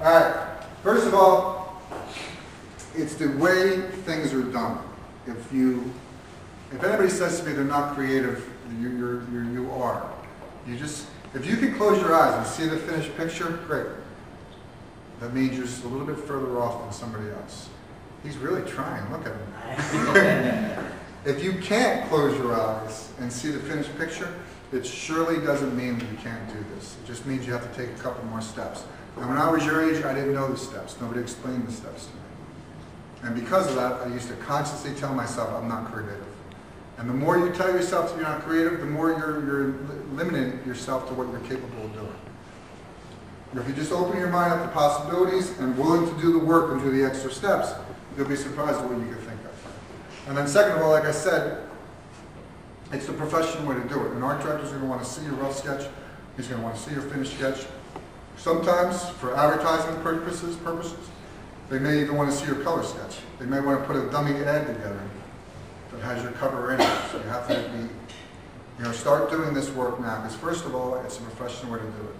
All right. First of all, it's the way things are done. If anybody says to me they're not creative, you are. If you can close your eyes and see the finished picture, great. That means you're just a little bit further off than somebody else. He's really trying. Look at him. If you can't close your eyes and see the finished picture, it surely doesn't mean that you can't do this. It just means you have to take a couple more steps. And when I was your age, I didn't know the steps. Nobody explained the steps to me. And because of that, I used to consciously tell myself I'm not creative. And the more you tell yourself that you're not creative, the more you're limiting yourself to what you're capable of doing. If you just open your mind up to possibilities and willing to do the work and do the extra steps, you'll be surprised at what you can think of. And then second of all, like I said, it's the professional way to do it. An art director's going to want to see your rough sketch. He's going to want to see your finished sketch. Sometimes, for advertising purposes, they may even want to see your color sketch. They may want to put a dummy ad together that has your cover in it. So you have to start doing this work now. Because first of all, it's a professional way to do it.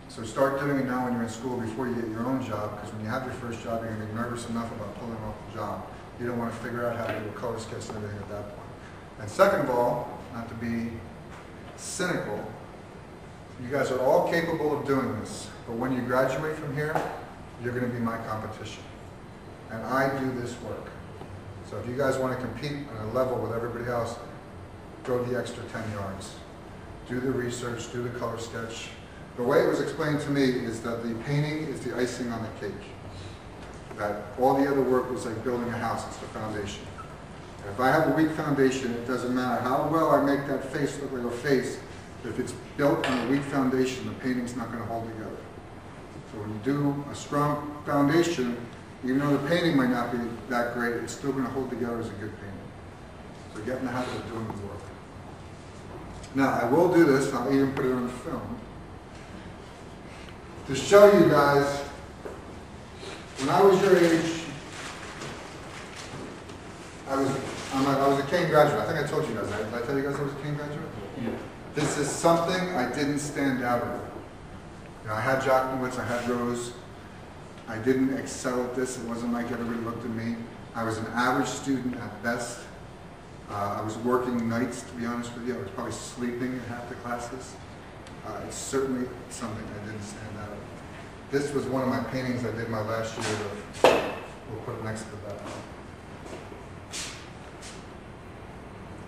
So start doing it now when you're in school before you get your own job. Because when you have your first job, you're going to be nervous enough about pulling off the job. You don't want to figure out how to do a color sketch and everything at that point. And second of all, not to be cynical, you guys are all capable of doing this. But when you graduate from here, you're going to be my competition. And I do this work. So if you guys want to compete on a level with everybody else, go the extra 10 yards. Do the research, do the color sketch. The way it was explained to me is that the painting is the icing on the cake. That all the other work was like building a house, it's the foundation. And if I have a weak foundation, it doesn't matter how well I make that face look like a face. If it's built on a weak foundation, the painting's not going to hold together. So when you do a strong foundation, even though the painting might not be that great, it's still going to hold together as a good painting. So get in the habit of doing the work. Now, I will do this, I'll even put it on film, to show you guys, when I was your age, I was a Kane graduate. I think I told you guys that. Did I tell you guys I was a Kane graduate? Yeah. This is something I didn't stand out in. I had Jockenwitz, I had Rose. I didn't excel at this. It wasn't like everybody looked at me. I was an average student at best. I was working nights, to be honest with you. I was probably sleeping in half the classes. It's certainly something I didn't stand out. This was one of my paintings I did my last year of. We'll put it next to that.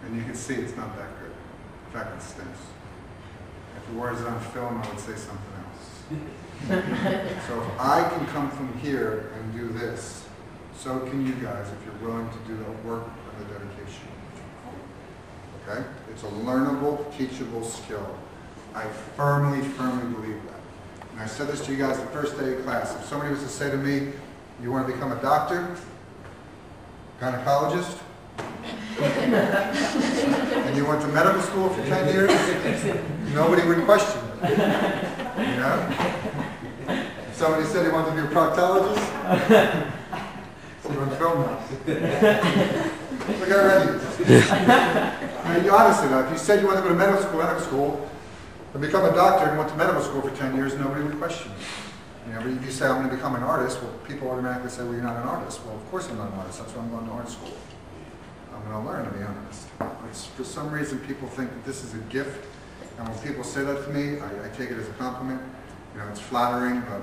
And you can see it's not that good. In fact, it stinks. If it was on film, I would say something else. So if I can come from here and do this, so can you guys if you're willing to do the work and the dedication. Okay? It's a learnable, teachable skill. I firmly, firmly believe that. And I said this to you guys the first day of class. If somebody was to say to me, you want to become a doctor, gynecologist, and you went to medical school for 10 years, nobody would question it. You know? If somebody said he wanted to be a proctologist, so you're on film now. Look at I mean, honestly though, if you said you wanted to go to medical school, and become a doctor and went to medical school for 10 years, nobody would question you. You know, but if you say I'm going to become an artist, well, people automatically say, well, you're not an artist. Well, of course I'm not an artist. That's why I'm going to art school. I'm going to learn, to be honest. But for some reason, people think that this is a gift. And when people say that to me, I take it as a compliment. You know, it's flattering, but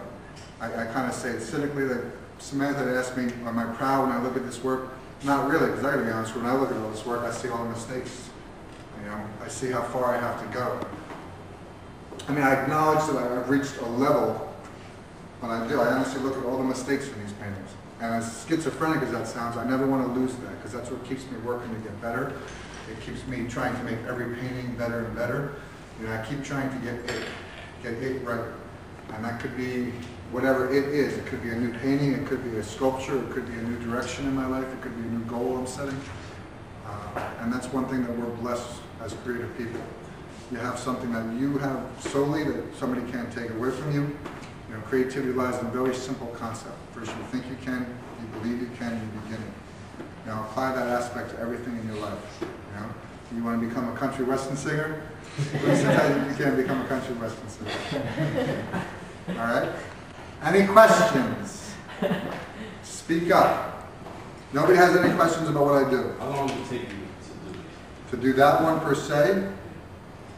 I kind of say it cynically that Samantha had asked me, am I proud when I look at this work? Not really, because I got to be honest, when I look at all this work, I see all the mistakes. You know, I see how far I have to go. I mean, I acknowledge that I've reached a level, but I do. I honestly look at all the mistakes in these paintings. And as schizophrenic as that sounds, I never want to lose that, because that's what keeps me working to get better. It keeps me trying to make every painting better and better. You know, I keep trying to get it right. And that could be whatever it is. It could be a new painting, it could be a sculpture, it could be a new direction in my life, it could be a new goal I'm setting. And that's one thing that we're blessed as creative people. You have something that you have solely that somebody can't take away from you. You know, creativity lies in a very simple concept. First, you think you can, you believe you can, you begin it. Now, apply that aspect to everything in your life. You know, you want to become a country western singer? You can't become a country western singer. All right? Any questions? Speak up. Nobody has any questions about what I do? How long does it take you to do this? To do that one per se,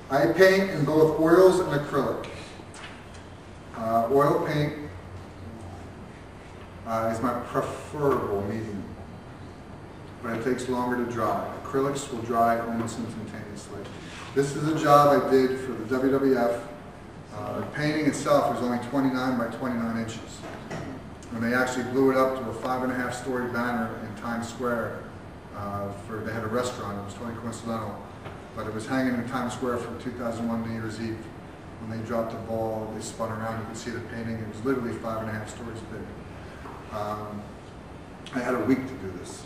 I paint in both oils and acrylic. Oil paint is my preferable medium, but it takes longer to dry. Acrylics will dry almost instantaneously. This is a job I did for the WWF. The painting itself was only 29 by 29 inches. And they actually blew it up to a 5.5-story banner in Times Square. They had a restaurant, it was totally coincidental. But it was hanging in Times Square from 2001 New Year's Eve. When they dropped the ball, they spun around, you could see the painting. It was literally 5.5 stories big. I had a week to do this.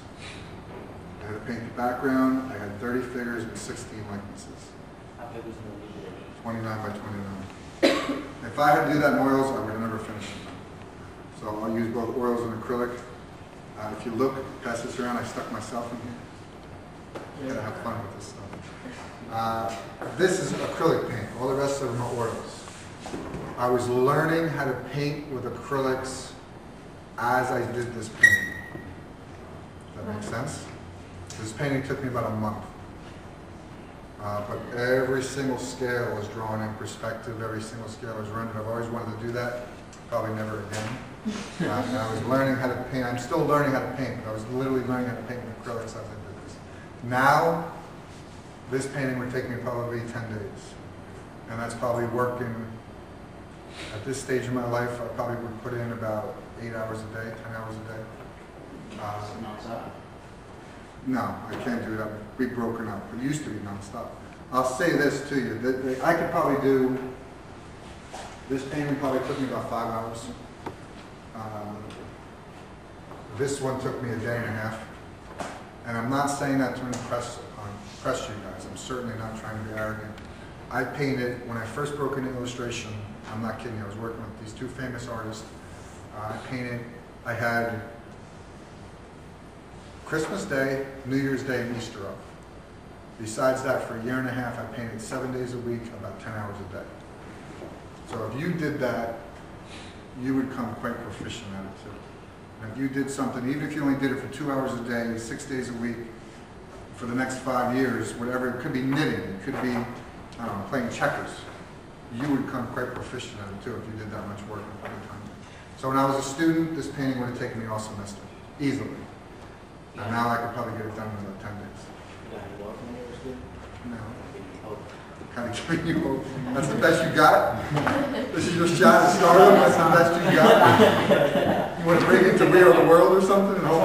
I had to paint the background, I had 30 figures and 16 likenesses. How big was the movie? 29 by 29. If I had to do that in oils, I would have never finished it. So I'll use both oils and acrylic. If you look, pass this around, I stuck myself in here. You gotta have fun with this stuff. This is acrylic paint. All the rest of them are oils. I was learning how to paint with acrylics as I did this painting. Does that make sense? This painting took me about a month. But every single scale was drawn in perspective, every single scale was rendered. I've always wanted to do that, probably never again. And I was learning how to paint. I'm still learning how to paint, but I was literally learning how to paint with acrylics as I did this. Now, this painting would take me probably 10 days. And that's probably working, at this stage in my life, I probably would put in about 8 hours a day, 10 hours a day. Non-stop? No, I can't do that. We've broken up. It used to be nonstop. I'll say this to you, that I could probably do, this painting probably took me about 5 hours. This one took me a day and a half. And I'm not saying that to impress you guys. I'm certainly not trying to be arrogant. I painted, when I first broke into illustration, I'm not kidding, I was working with these two famous artists. I painted, I had Christmas Day, New Year's Day, and Easter off. Besides that, for a year and a half, I painted 7 days a week, about 10 hours a day. So if you did that, you would come quite proficient at it too. And if you did something, even if you only did it for 2 hours a day, 6 days a week, for the next 5 years, whatever, it could be knitting, it could be, I don't know, playing checkers. You would come quite proficient at it too if you did that much work at one time. So when I was a student, this painting would have taken me all semester, easily. And now I could probably get it done in about 10 days. No. Kind of giving you hope. That's the best you got? This is your shot at stardom? That's the best you got? You want to bring it to We Are the World or something? And hope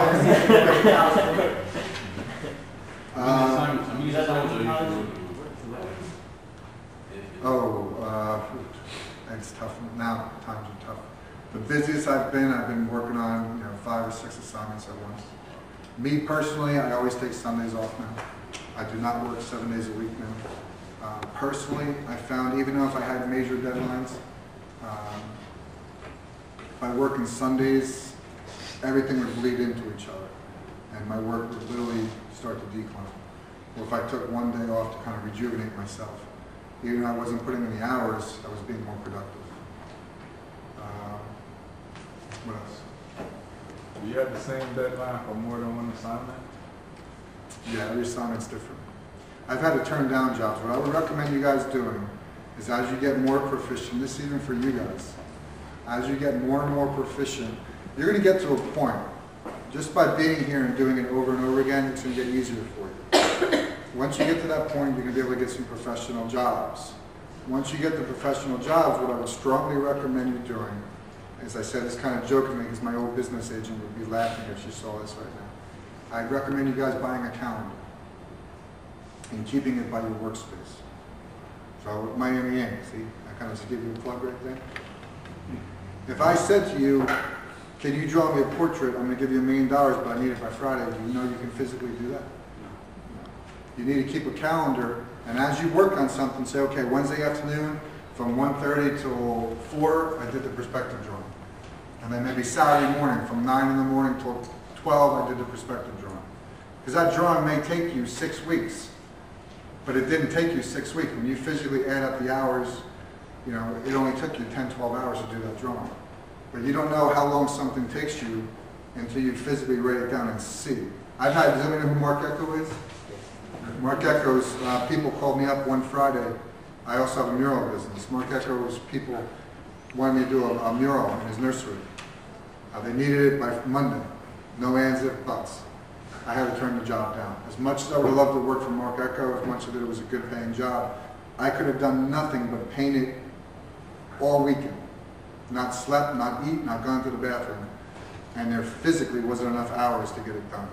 it's tough. Now times are tough. The busiest I've been working on 5 or 6 assignments at once. Me personally, I always take Sundays off now. I do not work 7 days a week now. Personally, I found even though if I had major deadlines, if I work on Sundays, everything would bleed into each other. And my work would literally start to decline. Or if I took one day off to kind of rejuvenate myself, even though I wasn't putting in the hours, I was being more productive. What else? Do you have the same deadline for more than one assignment? Yeah, every assignment's different. I've had to turn down jobs. What I would recommend you guys doing is as you get more proficient, this is even for you guys, as you get more and more proficient, you're going to get to a point, just by being here and doing it over and over again, it's going to get easier for you. Once you get to that point, you're going to be able to get some professional jobs. Once you get the professional jobs, what I would strongly recommend you doing, as I said this kind of jokingly because my old business agent would be laughing if she saw this right now. I'd recommend you guys buying a calendar and keeping it by your workspace. So Miami Ink, see, I kind of just give you a plug right there. If I said to you, can you draw me a portrait, I'm going to give you $1 million, but I need it by Friday, do you know you can physically do that? No. You need to keep a calendar, and as you work on something, say, okay, Wednesday afternoon, from 1:30 till 4, I did the perspective drawing. And then maybe Saturday morning, from 9 in the morning till 12, I did the perspective drawing. Because that drawing may take you 6 weeks, but it didn't take you 6 weeks. When you physically add up the hours, it only took you 10, 12 hours to do that drawing. But you don't know how long something takes you until you physically write it down and see. Does anybody know who Mark Echo is? Mark Echo's, people called me up one Friday. I also have a mural business. Mark Echo's people wanted me to do a mural in his nursery. They needed it by Monday. No ands, ifs, buts. I had to turn the job down. As much as I would love to work for Mark Echo, as much as it was a good paying job, I could have done nothing but painted all weekend. Not slept, not eat, not gone to the bathroom. And there physically wasn't enough hours to get it done.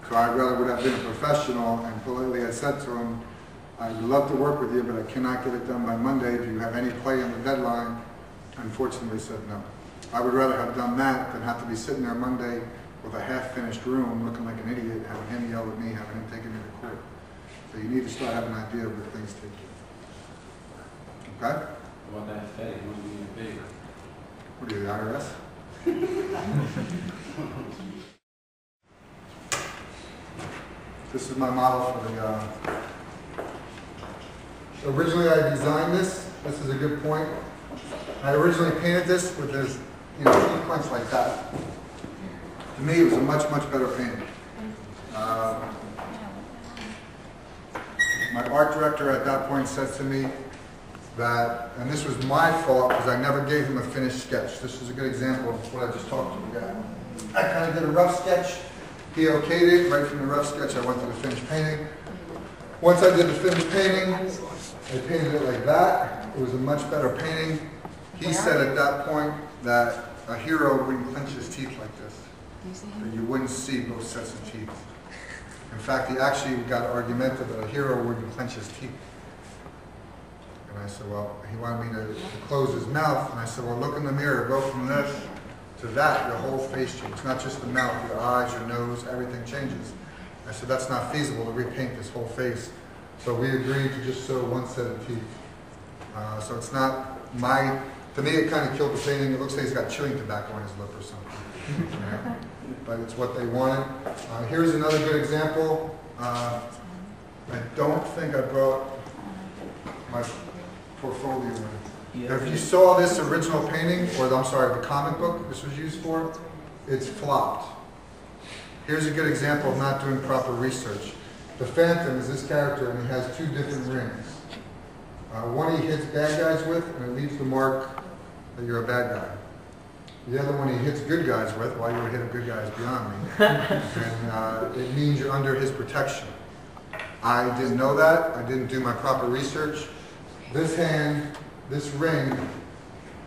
So I rather would have been a professional and politely I said to him, I'd love to work with you, but I cannot get it done by Monday. Do you have any play in the deadline? Unfortunately, he said no. I would rather have done that than have to be sitting there Monday with a half-finished room, looking like an idiot, having him yell at me, having him taken me to court. So you need to start having an idea of where things take you. Okay? About that Fed, he wants to be in favor. What are you, the IRS? This is my model for the, originally I designed this. This is a good point. I originally painted this with this, key points like that. To me, it was a much, much better painting. My art director at that point said to me that, and this was my fault because I never gave him a finished sketch. This is a good example of what I just talked to you about. I kind of did a rough sketch. He okayed it. Right from the rough sketch, I went to the finished painting. Once I did the finished painting, I painted it like that. It was a much better painting. He said at that point that a hero wouldn't clench his teeth like this. That you wouldn't see both sets of teeth. In fact, he actually got argumentative that a hero wouldn't clench his teeth. And I said, well, he wanted me to close his mouth. And I said, well, look in the mirror, go from this to that, your whole face changes. Not just the mouth, your eyes, your nose, everything changes. I said, that's not feasible to repaint this whole face. So we agreed to just sew one set of teeth. So it's not to me it kind of killed the painting. It looks like he's got chewing tobacco on his lip or something. But it's what they wanted. Here's another good example. I don't think I brought my portfolio in. If you saw this original painting, or I'm sorry, the comic book this was used for, it's flopped. Here's a good example of not doing proper research. The Phantom is this character, and he has two different rings. One he hits bad guys with, and it leaves the mark that you're a bad guy. The other one he hits good guys with, why you would hit a good guy is beyond me. And it means you're under his protection. I didn't know that. I didn't do my proper research. This hand, this ring,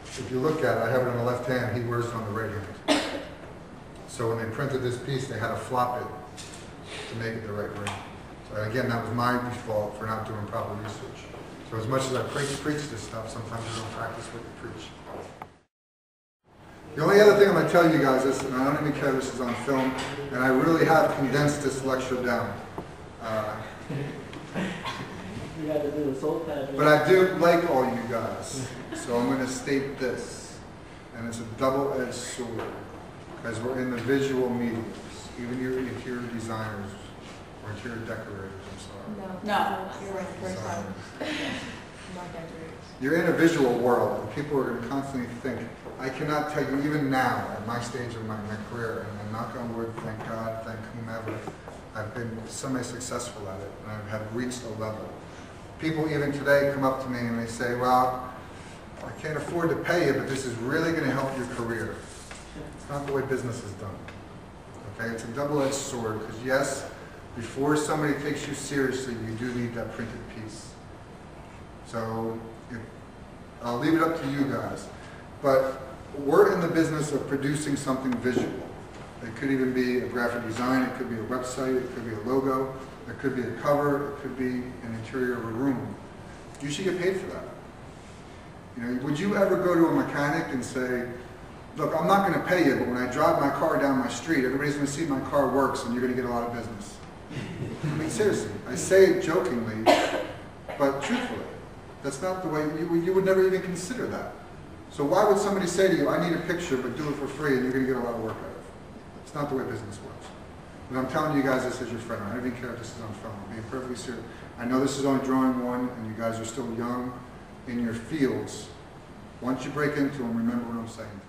if you look at it, I have it on the left hand, he wears it on the right hand. So when they printed this piece, they had to flop it to make it the right ring. So again, that was my default for not doing proper research. So as much as I preach this stuff, sometimes I don't practice what you preach. The only other thing I'm going to tell you guys is, and I don't even care if this is on film, and I really have condensed this lecture down. But I do like all you guys, so I'm going to state this, and it's a double-edged sword, because we're in the visual mediums, even your interior designers or interior decorators, I'm sorry. No, you're right the first Sorry. time. Not decorators. You're in a visual world, and people are going to constantly think, I cannot tell you, even now, at my stage of my career, and I'm knock on wood, thank God, thank whomever, I've been semi-successful at it, and I have reached a level. People even today come up to me and they say, well, I can't afford to pay you, but this is really going to help your career. It's not the way business is done. Okay, it's a double-edged sword, because yes, before somebody takes you seriously, you do need that printed piece. So I'll leave it up to you guys. But we're in the business of producing something visual. It could even be a graphic design, it could be a website, it could be a logo, it could be a cover, it could be an interior of a room. You should get paid for that. You know, would you ever go to a mechanic and say, look, I'm not going to pay you, but when I drive my car down my street, everybody's going to see my car works and you're going to get a lot of business. I mean, seriously, I say it jokingly, but truthfully, that's not the way, you would never even consider that. So why would somebody say to you, I need a picture, but do it for free, and you're going to get a lot of work out of it? It's not the way business works. And I'm telling you guys this as your friend. I don't even care if this is on film. I'm being perfectly serious. I know this is only drawing one, and you guys are still young in your fields. Once you break into them, remember what I'm saying.